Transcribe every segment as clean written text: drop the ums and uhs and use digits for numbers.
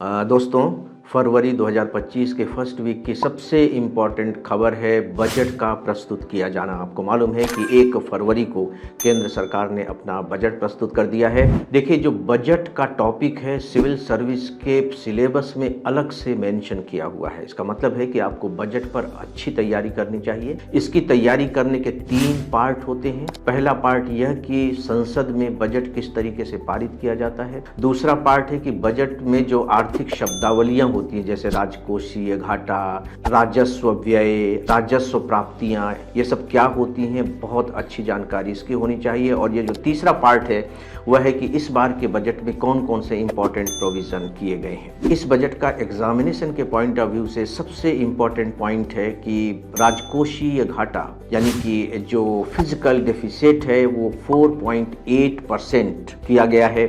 दोस्तों, फरवरी 2025 के first week की सबसे इम्पॉर्टेंट खबर है बजट का प्रस्तुत किया जाना। आपको मालूम है कि 1 फरवरी को केंद्र सरकार ने अपना बजट प्रस्तुत कर दिया है। देखिए, जो बजट का टॉपिक है सिविल सर्विस के सिलेबस में अलग से मेंशन किया हुआ है। इसका मतलब है कि आपको बजट पर अच्छी तैयारी करनी चाहिए। इसकी तैयारी करने के 3 पार्ट होते हैं। पहला पार्ट यह कि संसद में बजट किस तरीके से पारित किया जाता है। दूसरा पार्ट है कि बजट में जो आर्थिक शब्दावलियां होती है, जैसे राजकोषीय घाटा, राजस्व व्यय, राजस्व प्राप्तियां, ये सब क्या होती हैं, बहुत अच्छी जानकारी इसकी होनी चाहिए। और ये जो तीसरा पार्ट है वह है कि इस बार के बजट में कौन कौन से इंपॉर्टेंट प्रोविजन किए गए हैं। इस बजट का एग्जामिनेशन के पॉइंट ऑफ व्यू से सबसे इंपॉर्टेंट पॉइंट है कि राजकोषीय घाटा यानी कि जो फिजिकल डेफिसिट है वो 4.8% किया गया है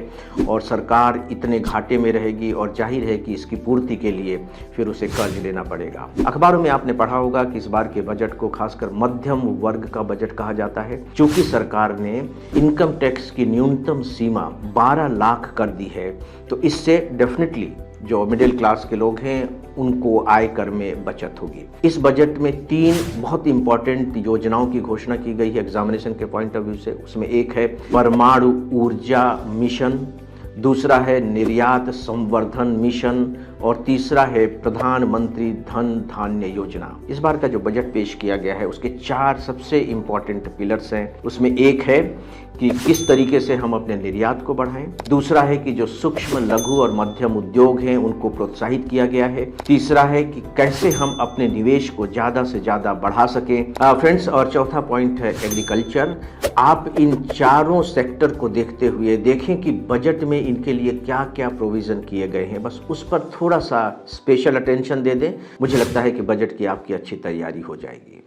और सरकार इतने घाटे में रहेगी और जाहिर है कि इसकी पूर्ति के लिए फिर उसे कर्ज लेना पड़ेगा। अखबारों में आपने पढ़ा होगा कि इस बार के बजट को खासकर मध्यम वर्ग का बजट कहा जाता है। चूंकि सरकार ने इनकम टैक्स की न्यूनतम सीमा 12 लाख कर दी है, तो इससे डेफिनेटली जो मिडिल क्लास के लोग हैं उनको आयकर में बचत होगी। इस बजट में 3 बहुत इंपॉर्टेंट योजनाओं की घोषणा की गई है एग्जामिनेशन के पॉइंट ऑफ व्यू से। उसमें एक है परमाणु ऊर्जा मिशन, दूसरा है निर्यात संवर्धन मिशन और तीसरा है प्रधानमंत्री धन धान्य योजना। इस बार का जो बजट पेश किया गया है उसके 4 सबसे इंपॉर्टेंट पिलर्स हैं। उसमें एक है कि किस तरीके से हम अपने निर्यात को बढ़ाएं, दूसरा है कि जो सूक्ष्म लघु और मध्यम उद्योग हैं उनको प्रोत्साहित किया गया है, तीसरा है कि कैसे हम अपने निवेश को ज़्यादा से ज़्यादा बढ़ा सकें फ्रेंड्स, और चौथा पॉइंट है एग्रीकल्चर। आप इन चारों सेक्टर को देखते हुए देखें कि बजट में इनके लिए क्या क्या प्रोविज़न किए गए हैं, बस उस पर थोड़ा सा स्पेशल अटेंशन दे दें। मुझे लगता है कि बजट की आपकी अच्छी तैयारी हो जाएगी।